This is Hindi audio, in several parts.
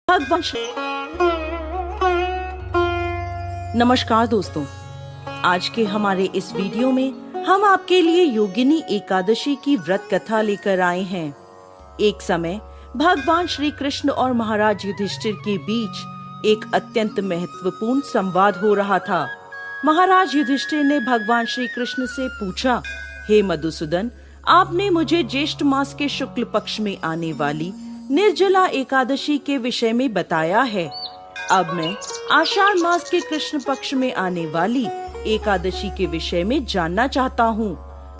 भगवान नमस्कार दोस्तों, आज के हमारे इस वीडियो में हम आपके लिए योगिनी एकादशी की व्रत कथा लेकर आए हैं। एक समय भगवान श्री कृष्ण और महाराज युधिष्ठिर के बीच एक अत्यंत महत्वपूर्ण संवाद हो रहा था। महाराज युधिष्ठिर ने भगवान श्री कृष्ण से पूछा, हे मधुसूदन, आपने मुझे ज्येष्ठ मास के शुक्ल पक्ष में आने वाली निर्जला एकादशी के विषय में बताया है। अब मैं आषाढ़ मास के कृष्ण पक्ष में आने वाली एकादशी के विषय में जानना चाहता हूँ।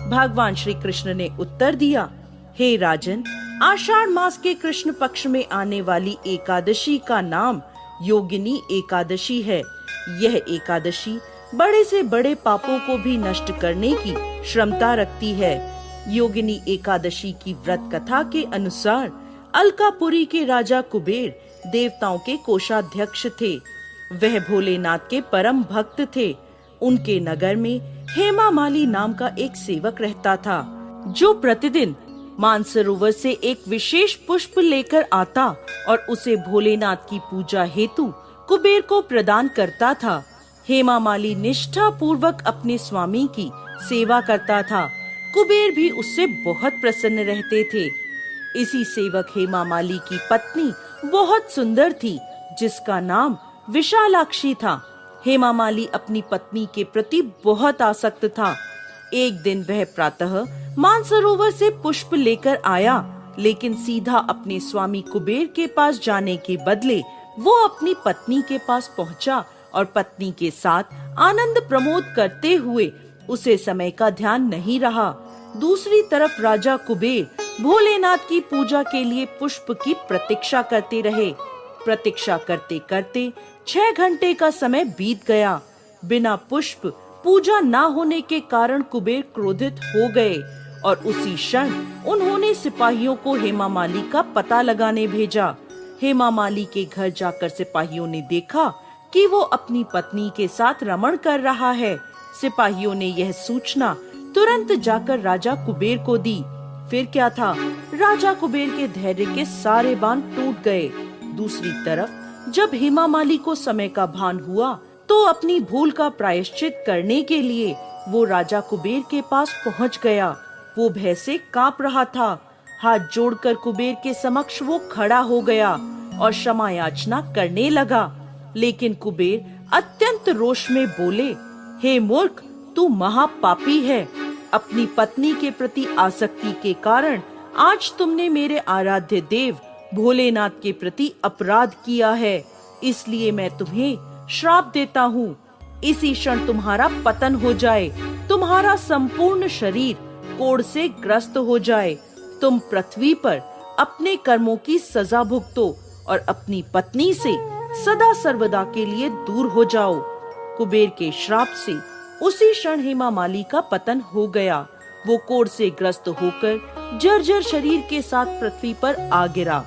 भगवान श्री कृष्ण ने उत्तर दिया, हे राजन, आषाढ़ मास के कृष्ण पक्ष में आने वाली एकादशी का नाम योगिनी एकादशी है। यह एकादशी बड़े से बड़े पापों को भी नष्ट करने की क्षमता रखती है। योगिनी एकादशी की व्रत कथा के अनुसार अलकापुरी के राजा कुबेर देवताओं के कोषाध्यक्ष थे। वह भोलेनाथ के परम भक्त थे। उनके नगर में हेमामाली नाम का एक सेवक रहता था, जो प्रतिदिन मानसरोवर से एक विशेष पुष्प लेकर आता और उसे भोलेनाथ की पूजा हेतु कुबेर को प्रदान करता था। हेमामाली निष्ठा पूर्वक अपने स्वामी की सेवा करता था। कुबेर भी उससे बहुत प्रसन्न रहते थे। इसी सेवक हेमामाली की पत्नी बहुत सुंदर थी, जिसका नाम विशालाक्षी था। हेमामाली अपनी पत्नी के प्रति बहुत आसक्त था। एक दिन वह प्रातः मानसरोवर से पुष्प लेकर आया, लेकिन सीधा अपने स्वामी कुबेर के पास जाने के बदले वो अपनी पत्नी के पास पहुंचा और पत्नी के साथ आनंद प्रमोद करते हुए उसे समय का ध्यान नहीं रहा। दूसरी तरफ राजा कुबेर भोलेनाथ की पूजा के लिए पुष्प की प्रतीक्षा करते रहे। प्रतीक्षा करते करते 6 घंटे का समय बीत गया। बिना पुष्प पूजा न होने के कारण कुबेर क्रोधित हो गए और उसी क्षण उन्होंने सिपाहियों को हेमामाली का पता लगाने भेजा। हेमामाली के घर जाकर सिपाहियों ने देखा कि वो अपनी पत्नी के साथ रमण कर रहा है। सिपाहियों ने यह सूचना तुरंत जाकर राजा कुबेर को दी। फिर क्या था, राजा कुबेर के धैर्य के सारे बांध टूट गए। दूसरी तरफ जब हेमामाली को समय का भान हुआ तो अपनी भूल का प्रायश्चित करने के लिए वो राजा कुबेर के पास पहुंच गया। वो भय से कांप रहा था। हाथ जोड़कर कुबेर के समक्ष वो खड़ा हो गया और क्षमा याचना करने लगा। लेकिन कुबेर अत्यंत रोष में बोले, हे मूर्ख, तू महापापी है। अपनी पत्नी के प्रति आसक्ति के कारण आज तुमने मेरे आराध्य देव भोलेनाथ के प्रति अपराध किया है। इसलिए मैं तुम्हें श्राप देता हूँ। इसी क्षण तुम्हारा पतन हो जाए, तुम्हारा संपूर्ण शरीर कोढ़ से ग्रस्त हो जाए। तुम पृथ्वी पर अपने कर्मों की सजा भुगतो और अपनी पत्नी से सदा सर्वदा के लिए दूर हो जाओ। कुबेर के श्राप से उसी क्षण हेमामाली का पतन हो गया। वो कोढ़ से ग्रस्त होकर जर्जर शरीर के साथ पृथ्वी पर आ गिरा।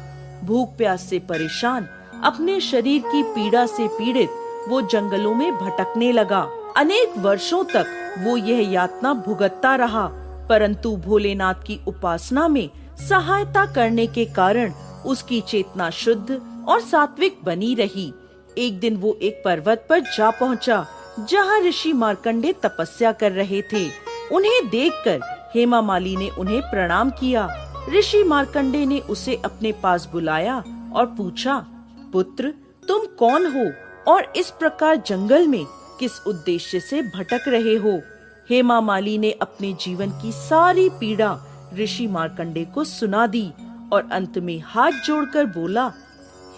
भूख प्यास से परेशान, अपने शरीर की पीड़ा से पीड़ित वो जंगलों में भटकने लगा। अनेक वर्षों तक वो यह यातना भुगतता रहा, परंतु भोलेनाथ की उपासना में सहायता करने के कारण उसकी चेतना शुद्ध और सात्विक बनी रही। एक दिन वो एक पर्वत पर जा पहुंचा, जहाँ ऋषि मार्कंडे तपस्या कर रहे थे। उन्हें देखकर हेमामाली ने उन्हें प्रणाम किया। ऋषि मार्कंडे ने उसे अपने पास बुलाया और पूछा, पुत्र, तुम कौन हो और इस प्रकार जंगल में किस उद्देश्य से भटक रहे हो? हेमामाली ने अपने जीवन की सारी पीड़ा ऋषि मार्कंडे को सुना दी और अंत में हाथ जोड़कर बोला,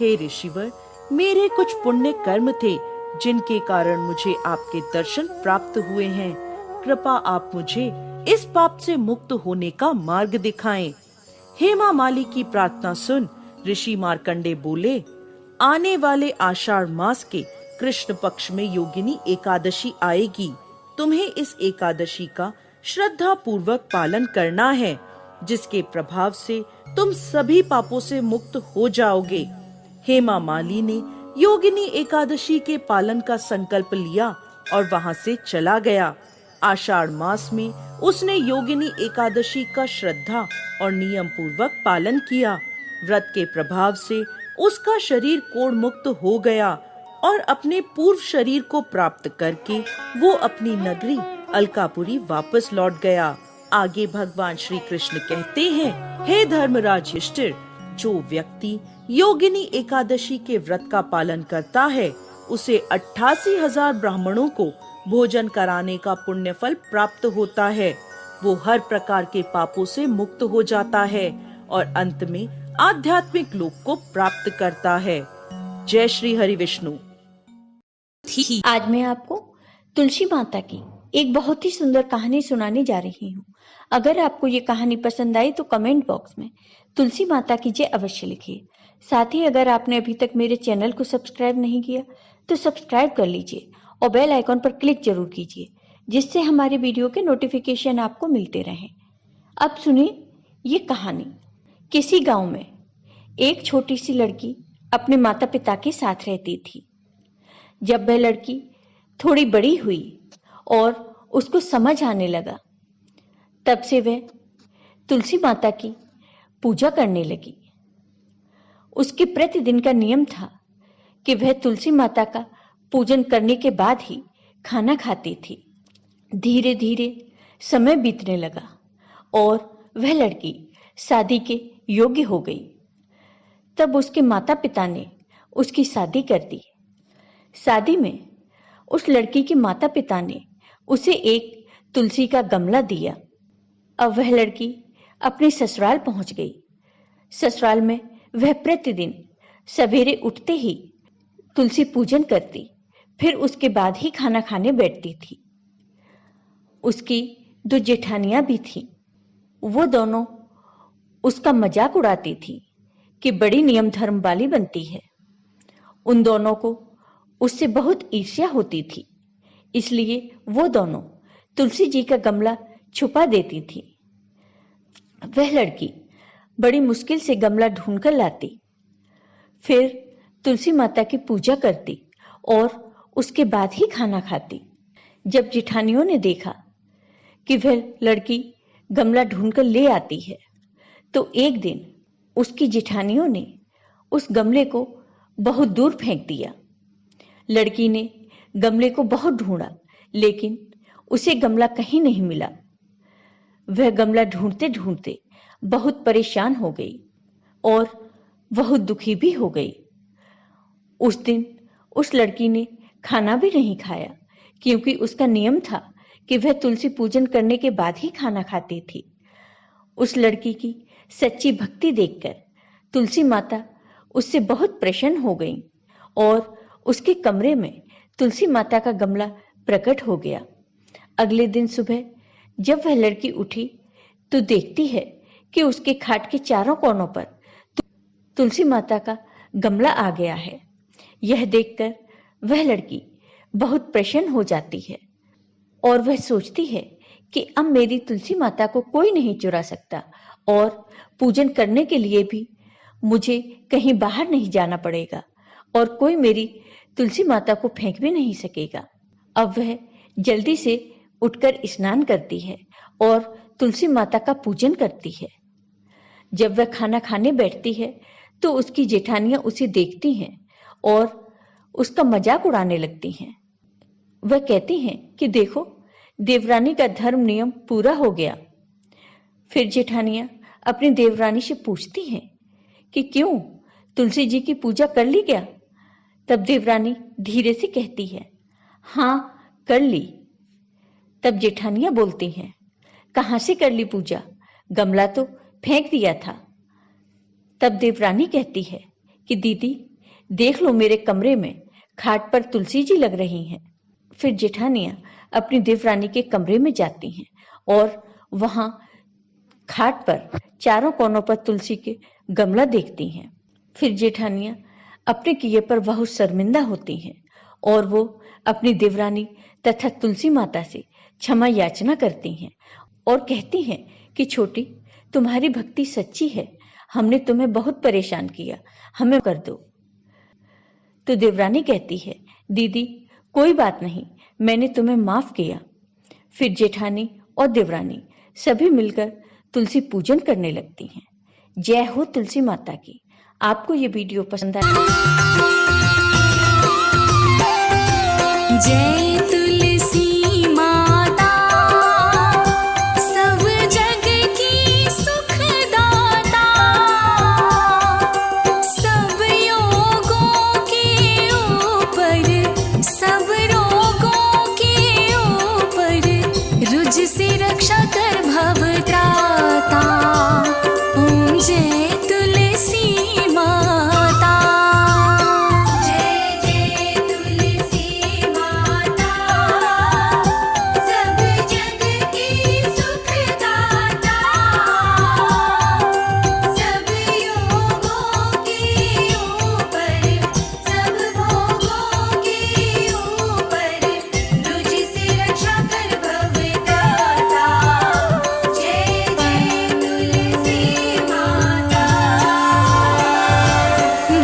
हे ऋषिवर, मेरे कुछ पुण्य कर्म थे जिनके कारण मुझे आपके दर्शन प्राप्त हुए हैं। कृपा आप मुझे इस पाप से मुक्त होने का मार्ग दिखाएं। हेमामाली की प्रार्थना सुन ऋषि मार्कंडे बोले, आने वाले आषाढ़ मास के कृष्ण पक्ष में योगिनी एकादशी आएगी। तुम्हें इस एकादशी का श्रद्धा पूर्वक पालन करना है, जिसके प्रभाव से तुम सभी पापों से मुक्त हो जाओगे। हेमामाली ने योगिनी एकादशी के पालन का संकल्प लिया और वहां से चला गया। आषाढ़ मास में उसने योगिनी एकादशी का श्रद्धा और नियम पूर्वक पालन किया। व्रत के प्रभाव से उसका शरीर कोढ़ मुक्त हो गया और अपने पूर्व शरीर को प्राप्त करके वो अपनी नगरी अलकापुरी वापस लौट गया। आगे भगवान श्री कृष्ण कहते हैं, हे धर्मराज युधिष्ठिर, जो व्यक्ति योगिनी एकादशी के व्रत का पालन करता है उसे 88,000 ब्राह्मणों को भोजन कराने का पुण्य फल प्राप्त होता है। वो हर प्रकार के पापों से मुक्त हो जाता है और अंत में आध्यात्मिक लोक को प्राप्त करता है। जय श्री हरि विष्णु। आज मैं आपको तुलसी माता की एक बहुत ही सुंदर कहानी सुनाने जा रही हूँ। अगर आपको ये कहानी पसंद आई तो कमेंट बॉक्स में तुलसी माता की जय अवश्य लिखिए। साथ ही अगर आपने अभी तक मेरे चैनल को सब्सक्राइब नहीं किया तो सब्सक्राइब कर लीजिए और बेल आइकॉन पर क्लिक जरूर कीजिए, जिससे हमारे वीडियो के नोटिफिकेशन आपको मिलते रहें। अब सुनिए ये कहानी। किसी गांव में एक छोटी सी लड़की अपने माता पिता के साथ रहती थी। जब वह लड़की थोड़ी बड़ी हुई और उसको समझ आने लगा, तब से वह तुलसी माता की पूजा करने लगी। उसके प्रतिदिन का नियम था कि वह तुलसी माता का पूजन करने के बाद ही खाना खाती थी। धीरे धीरे समय बीतने लगा और वह लड़की शादी के योग्य हो गई। तब उसके माता पिता ने उसकी शादी कर दी। शादी में उस लड़की के माता पिता ने उसे एक तुलसी का गमला दिया। अब वह लड़की अपने ससुराल पहुंच गई। ससुराल में वह प्रतिदिन सवेरे उठते ही तुलसी पूजन करती, फिर उसके बाद ही खाना खाने बैठती थी। उसकी 2 जेठानियां भी थीं। वो दोनों उसका मजाक उड़ाती थी कि बड़ी नियम धर्म वाली बनती है। उन दोनों को उससे बहुत ईर्ष्या होती थी, इसलिए वो दोनों तुलसी जी का गमला छुपा देती थी। वह लड़की बड़ी मुश्किल से गमला ढूंढकर लाती, फिर तुलसी माता की पूजा करती और उसके बाद ही खाना खाती। जब जेठानियों ने देखा कि वह लड़की गमला ढूंढकर ले आती है, तो एक दिन उसकी जेठानियों ने उस गमले को बहुत दूर फेंक दिया। लड़की ने गमले को बहुत ढूंढा, लेकिन उसे गमला कहीं नहीं मिला। वह गमला ढूंढते ढूंढते बहुत परेशान हो गई और बहुत दुखी भी हो गई। उस दिन उस लड़की ने खाना भी नहीं खाया, क्योंकि उसका नियम था कि वह तुलसी पूजन करने के बाद ही खाना खाती थी। उस लड़की की सच्ची भक्ति देखकर तुलसी माता उससे बहुत प्रसन्न हो गई और उसके कमरे में तुलसी माता का गमला प्रकट हो गया। अगले दिन सुबह जब वह लड़की उठी तो देखती है कि उसके खाट के चारों कोनों पर तुलसी माता का गमला आ गया है। यह देखकर वह लड़की बहुत प्रसन्न हो जाती है और वह सोचती है कि अब मेरी तुलसी माता को कोई नहीं चुरा सकता और पूजन करने के लिए भी मुझे कहीं बाहर नहीं जाना पड़ेगा और कोई मेरी तुलसी माता को फेंक भी नहीं सकेगा। अब वह जल्दी से उठकर स्नान करती है और तुलसी माता का पूजन करती है। जब वह खाना खाने बैठती है तो उसकी जेठानियां उसे देखती हैं और उसका मजाक उड़ाने लगती हैं। वह कहती हैं कि देखो, देवरानी का धर्म नियम पूरा हो गया। फिर जेठानियां अपनी देवरानी से पूछती हैं कि क्यों, तुलसी जी की पूजा कर ली क्या? तब देवरानी धीरे से कहती है, हाँ कर ली। तब जेठानियां बोलती हैं, कहां से कर ली पूजा? गमला तो फेंक दिया था। तब देवरानी कहती है कि दीदी देख लो, मेरे कमरे में खाट पर तुलसी जी लग रही हैं। फिर जेठानियां अपनी देवरानी के कमरे में जाती हैं और वहां खाट पर चारों कोनों पर तुलसी के गमला देखती हैं। फिर जेठानियां अपने किए पर बहुत शर्मिंदा होती हैं और वो अपनी देवरानी तथा तुलसी माता से क्षमा याचना करती हैं और कहती हैं कि छोटी, तुम्हारी भक्ति सच्ची है, हमने तुम्हें बहुत परेशान किया, हमें कर दो। तो देवरानी कहती है, दीदी कोई बात नहीं, मैंने तुम्हें माफ किया। फिर जेठानी और देवरानी सभी मिलकर तुलसी पूजन करने लगती हैं। जय हो तुलसी माता की। आपको ये वीडियो पसंद आए। जय तुलसी माता, सब जग की सुखदाता, सब योगों के ऊपर, सब रोगों के ऊपर, रुज से रक्षा कर भवत्राता। ओम जय तुलसी माता। जय जय तुलसी माता, सब जग की सुखदाता, सब योगों के ऊपर, सब भोगों के ऊपर, रुज से रक्षा कर भवत्राता। जय जय तुलसी माता।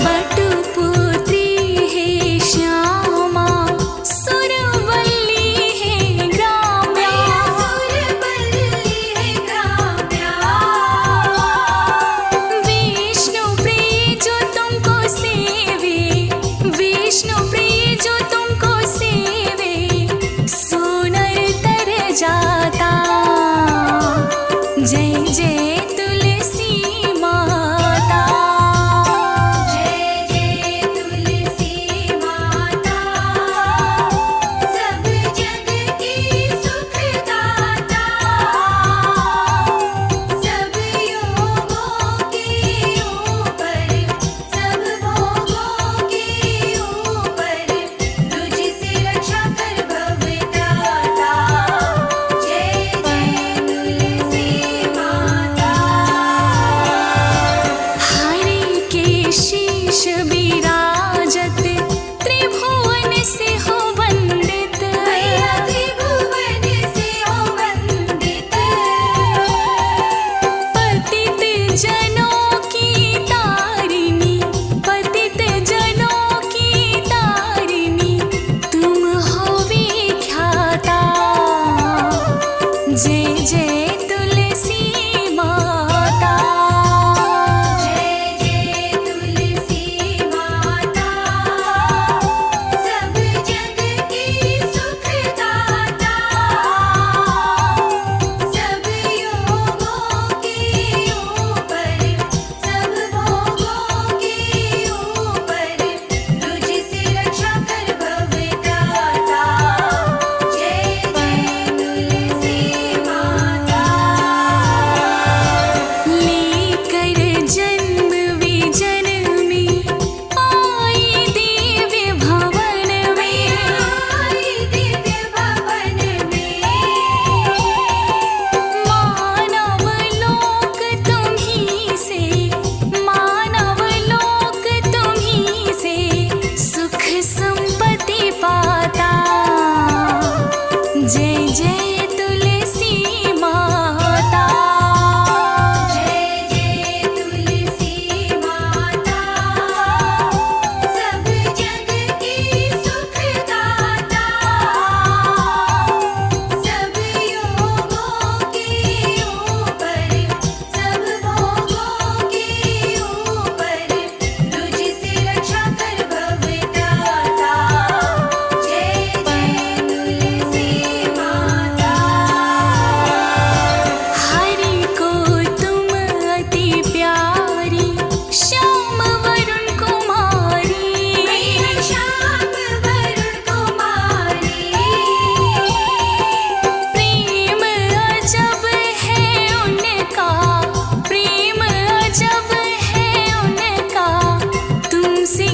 बटुपुत्री है श्यामा, सुरवल्ली है ग्राम्या, सुरवल्ली है ग्राम्या। विष्णु प्रिय जो तुमको सेवे, विष्णु प्रिय जो तुमको सेवे, सुनर तर जाता। जय जय तुलसी माता। जय जय तुलसी माता, सब जग की सुखदाता, सब योगों के ऊपर, सब भोगों के ऊपर, रुज से रक्षा कर भवत्राता। जय जय तुलसी माता। हरि के शीश विराजत, त्रिभुवन से हो वंदित, त्रिभुवन से हो वंदित। पतित जनों की तारिणी, पतित जनों की तारिणी, तुम हो विख्याता। जय जय तुलसी माता। जय जय तुलसी माता, सब जग की सुखदाता, सब योगों के ऊपर, सब भोगों के ऊपर, रुज से रक्षा कर भवत्राता। जय जय तुलसी माता। लेकर जन्म विजन्मी, आई दिव्य भवन में, आई दिव्य भवन में। मानव लोक तुम्हीं से, मानव लोक तुम्हीं से, सुख संपत्ति पाता। जय जय तुलसी माता। जय जय तुलसी माता, सब जग की सुखदाता, सब योगों के ऊपर, सब भोगों के ऊपर, रुज से रक्षा कर भवत्राता। जय जय तुलसी माता। हरि को तुम अति प्यारी, श्याम वरुण कुमारी, श्याम वरुण कुमारी। प्रेम अजब है उनका, प्रेम अजब है उनका, तुमसे